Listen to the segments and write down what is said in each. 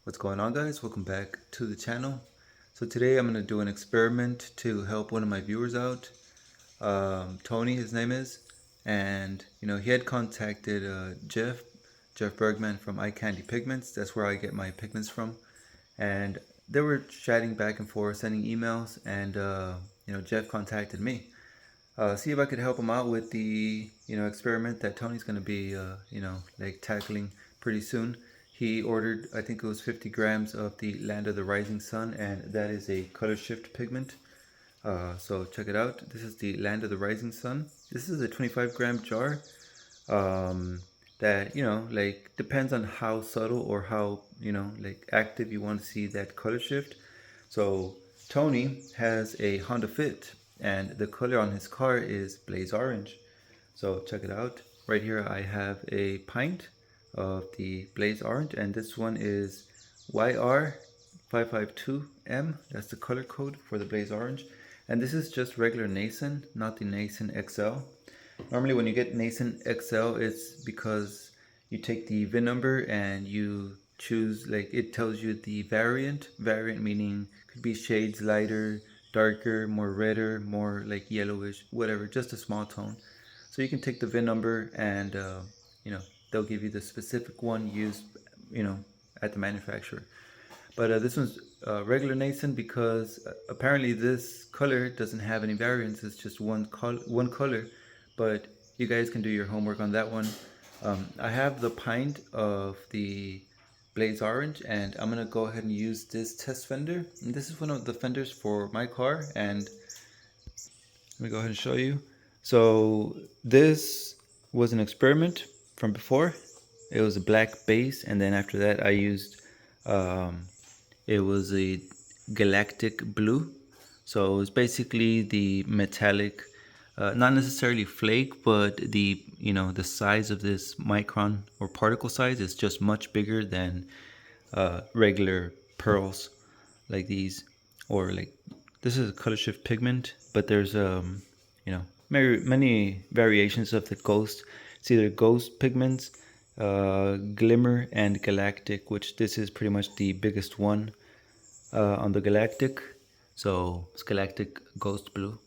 What's going on, guys? Welcome back to the channel. So today I'm going to do an experiment to help one of my viewers out. Tony, his name is, and he had contacted Jeff Bergman from Eye Candy Pigments. That's where I get my pigments from, and they were chatting back and forth, sending emails, and Jeff contacted me. See if I could help him out with the experiment that Tony's going to be like tackling pretty soon. He ordered, I think it was 50 grams of the Land of the Rising Sun, and that is a Colorshift pigment. So check it out. This is the Land of the Rising Sun. This is a 25-gram jar. That like depends on how subtle or how like active you want to see that color shift. So Tony has a Honda Fit, and the color on his car is blaze orange. So check it out. Right here I have a pint of the blaze orange, and this one is YR552M. That's the color code for the blaze orange. And this is just regular Nason, not the Nason XL. Normally when you get Nason XL, it's because you take the VIN number and you choose, like, it tells you the variant meaning could be shades lighter, darker, more redder, more like yellowish, whatever, just a small tone. So you can take the VIN number and they'll give you the specific one used at the manufacturer. But this one's regular Nason because apparently this color doesn't have any variants. It's just one color. But you guys can do your homework on that one. I have the pint of the blaze orange, and I'm gonna go ahead and use this test fender. And this is one of the fenders for my car, and let me go ahead and show you. So this was an experiment from before. It was a black base, and then after that I used it was a galactic blue. So it was basically the metallic, not necessarily flake, but the the size of this micron or particle size is just much bigger than regular pearls like these, or like this is a Colorshift pigment, but there's many variations of the ghost. It's either ghost pigments, glimmer, and galactic, which this is pretty much the biggest one on the galactic. So it's galactic ghost blue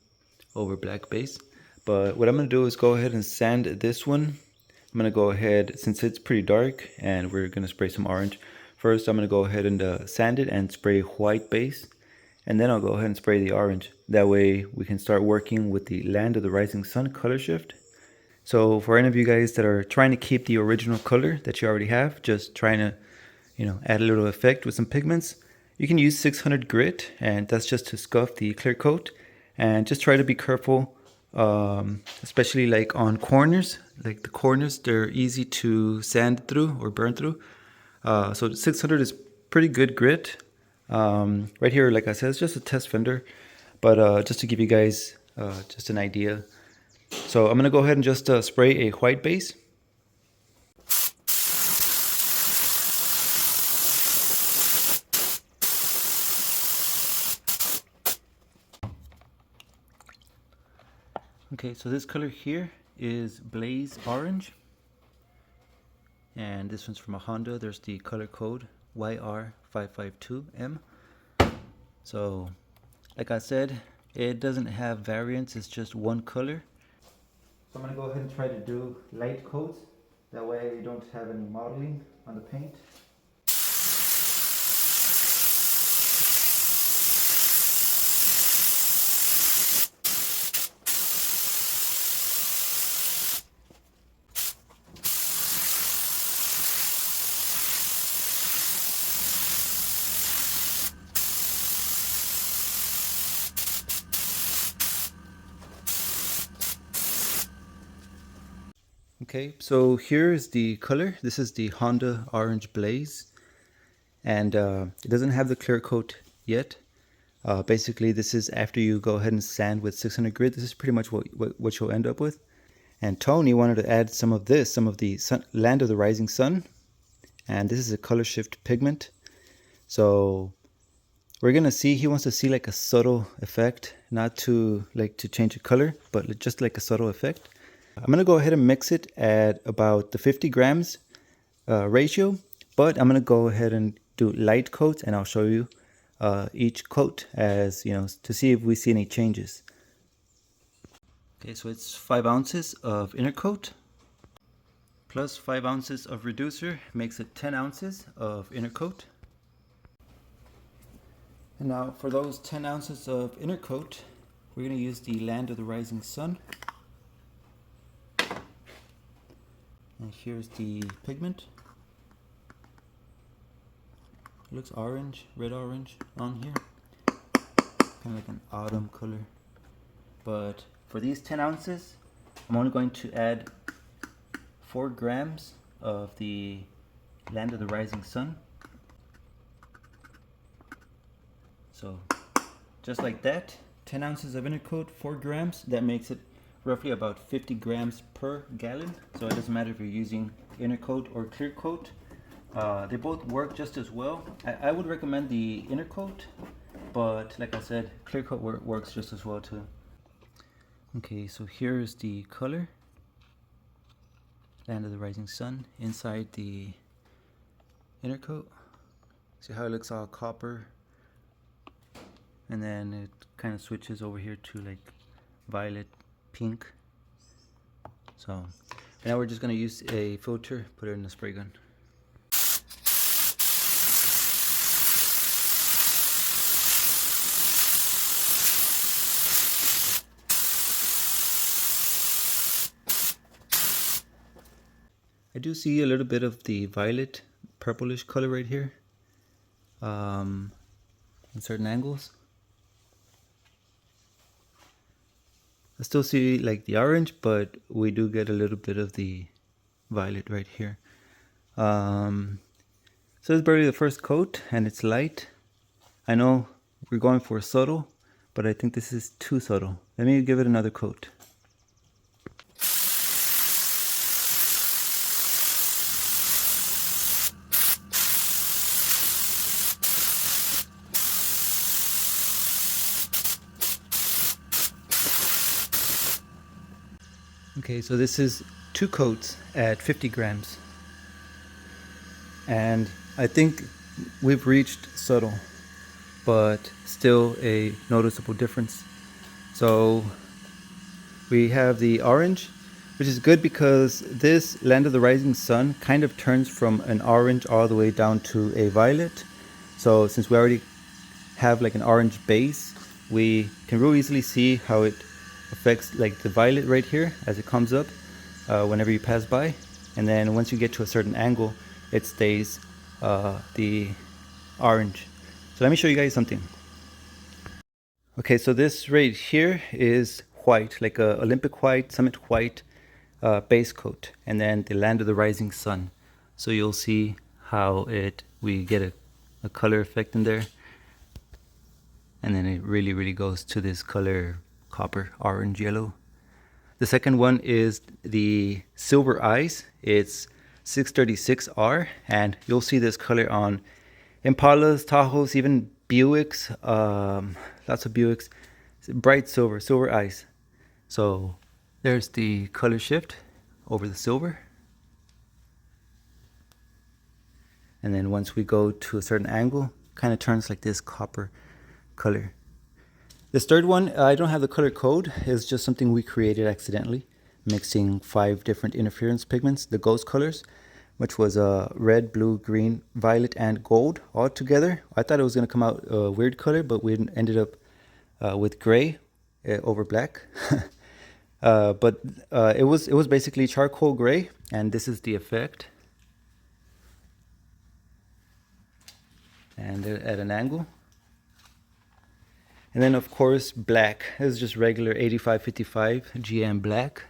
over black base. But what I'm going to do is go ahead and sand this one. I'm going to go ahead, since it's pretty dark and we're going to spray some orange. First I'm going to go ahead and sand it and spray white base, and then I'll go ahead and spray the orange. That way we can start working with the Land of the Rising Sun color shift. So for any of you guys that are trying to keep the original color that you already have, just trying to add a little effect with some pigments, you can use 600 grit, and that's just to scuff the clear coat. And just try to be careful, especially like on corners. Like the corners, they're easy to sand through or burn through. So 600 is pretty good grit. Right here, like I said, it's just a test fender, but just to give you guys just an idea. So I'm going to go ahead and just spray a white base. Okay, so this color here is blaze orange, and this one's from a Honda. There's the color code YR552M. So like I said, it doesn't have variants, it's just one color. So I'm going to go ahead and try to do light coats, that way you don't have any modeling on the paint. Okay, so here is the color. This is the Honda Orange Blaze, and it doesn't have the clear coat yet. Basically, this is after you go ahead and sand with 600 grit. This is pretty much what you'll end up with. And Tony wanted to add some of the Land of the Rising Sun, and this is a Colorshift pigment. So we're gonna see, he wants to see like a subtle effect, not to change the color, but just like a subtle effect. I'm going to go ahead and mix it at about the 50 grams ratio, but I'm going to go ahead and do light coats, and I'll show you each coat as to see if we see any changes. Okay, so it's 5 ounces of inner coat plus 5 ounces of reducer makes it 10 ounces of inner coat. And now for those 10 ounces of inner coat, we're going to use the Land of the Rising Sun. And here's the pigment. It looks orange, red orange on here. Kind of like an autumn color. But for these 10 ounces, I'm only going to add 4 grams of the Land of the Rising Sun. So just like that, 10 ounces of inner coat, 4 grams, that makes it roughly about 50 grams per gallon. So it doesn't matter if you're using inner coat or clear coat. They both work just as well. I would recommend the inner coat, but like I said, clear coat works just as well too. Okay, so here is the color, Land of the Rising Sun, inside the inner coat. See how it looks all copper, and then it kind of switches over here to like violet pink. So now we're just going to use a filter, put it in the spray gun. I do see a little bit of the violet purplish color right here in certain angles. I still see like the orange, but we do get a little bit of the violet right here. So it's barely the first coat and it's light. I know we're going for subtle, but I think this is too subtle. Let me give it another coat. Okay, so this is 2 coats at 50 grams. And I think we've reached subtle, but still a noticeable difference. So we have the orange, which is good because this Land of the Rising Sun kind of turns from an orange all the way down to a violet. So since we already have like an orange base, we can real easily see how it affects like the violet right here as it comes up whenever you pass by, and then once you get to a certain angle, it stays the orange. So let me show you guys something. Okay, so this right here is white, like a Olympic white, Summit white base coat, and then the Land of the Rising Sun. So you'll see how we get a color effect in there, and then it really goes to this color copper, orange, yellow. The second one is the Silver Eyes. It's 636R, and you'll see this color on Impalas, Tahoes, even Buicks, lots of Buicks. Bright silver, Silver Eyes. So there's the color shift over the silver. And then once we go to a certain angle, kind of turns like this copper color. This third one, I don't have the color code. It's just something we created accidentally, mixing 5 different interference pigments, the ghost colors, which was red, blue, green, violet, and gold all together. I thought it was going to come out a weird color, but we ended up with gray over black. But it was basically charcoal gray, and this is the effect. And at an angle. And then of course black. This is just regular 8555 GM black.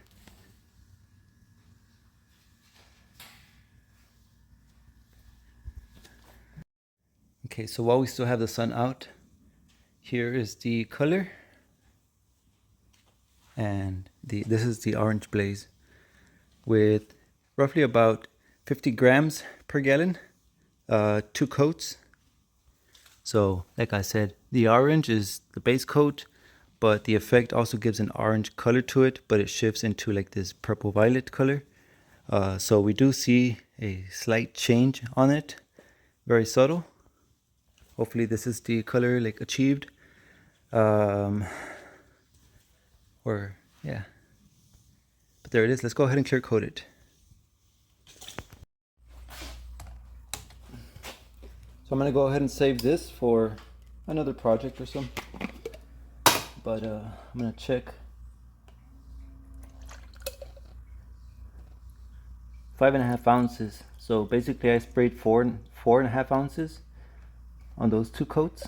Okay, so while we still have the sun out, here is the color, and this is the orange blaze with roughly about 50 grams per gallon, 2 coats. So like I said, the orange is the base coat, but the effect also gives an orange color to it, but it shifts into like this purple violet color. So we do see a slight change on it, very subtle, Hopefully this is the color like achieved. Or yeah, but there it is. Let's go ahead and clear coat it. So I'm gonna go ahead and save this for another project or something. But I'm gonna check 5.5 ounces. So basically I sprayed 4.5 ounces on those 2 coats.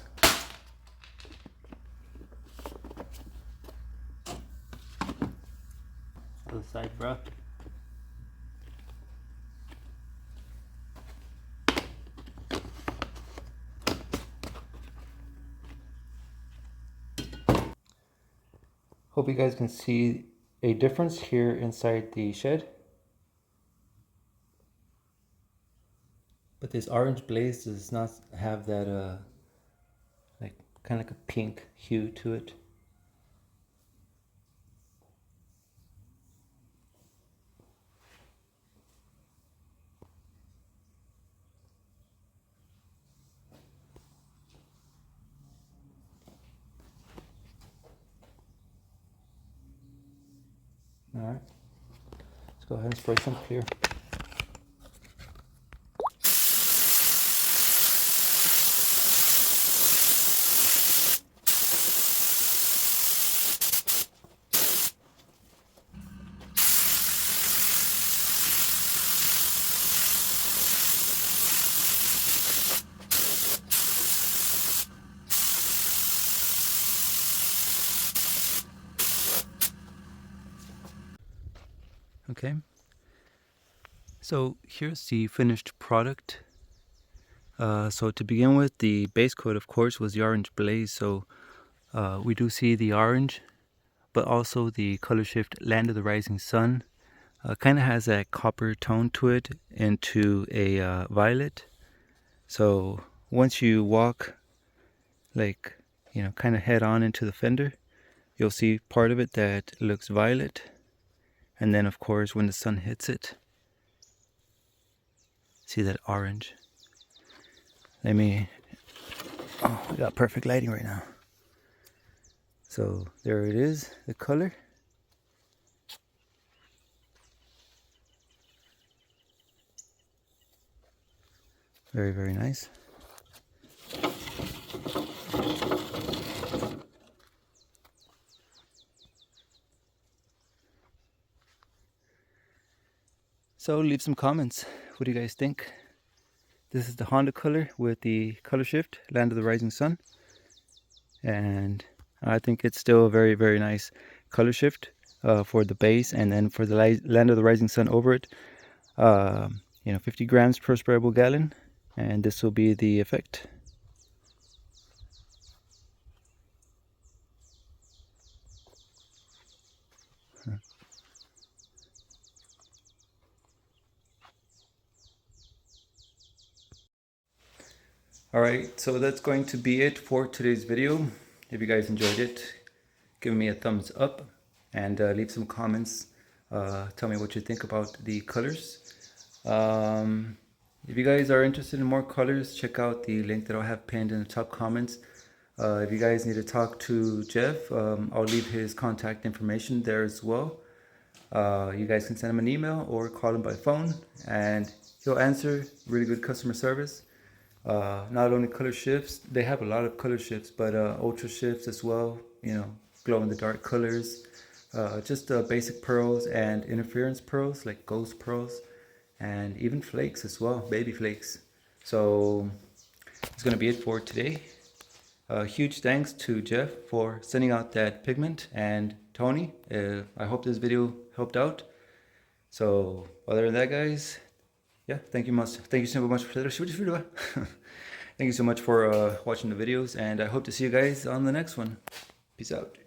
Other side, bro. Hope you guys can see a difference here inside the shed. But this orange blaze does not have that like kind of like a pink hue to it. Alright, let's go ahead and spray some clear. Okay, so here's the finished product. So to begin with, the base coat of course was the orange blaze, so we do see the orange, but also the Colorshift Land of the Rising Sun kind of has that copper tone to it into a violet. So once you walk like, you know, kind of head on into the fender, you'll see part of it that looks violet. And then of course when the sun hits it, see that orange. We got perfect lighting right now. So there it is, the color. Very, very nice. So leave some comments. What do you guys think? This is the Honda color with the Colorshift Land of the Rising Sun. And I think it's still a very, very nice color shift for the base, and then for the Land of the Rising Sun over it. You know, 50 grams per sprayable gallon, and this will be the effect. Alright, so that's going to be it for today's video. If you guys enjoyed it, give me a thumbs up and leave some comments. Tell me what you think about the colors. If you guys are interested in more colors, check out the link that I'll have pinned in the top comments. If you guys need to talk to Jeff, I'll leave his contact information there as well. You guys can send him an email or call him by phone, and he'll answer. Really good customer service. Not only color shifts, they have a lot of color shifts, but ultra shifts as well, you know, glow in the dark colors, just basic pearls and interference pearls like ghost pearls, and even flakes as well, baby flakes. So it's going to be it for today. Huge thanks to Jeff for sending out that pigment, and Tony. I hope this video helped out. So other than that, guys, yeah, thank you so much for thank you so much for watching the videos, and I hope to see you guys on the next one. Peace out.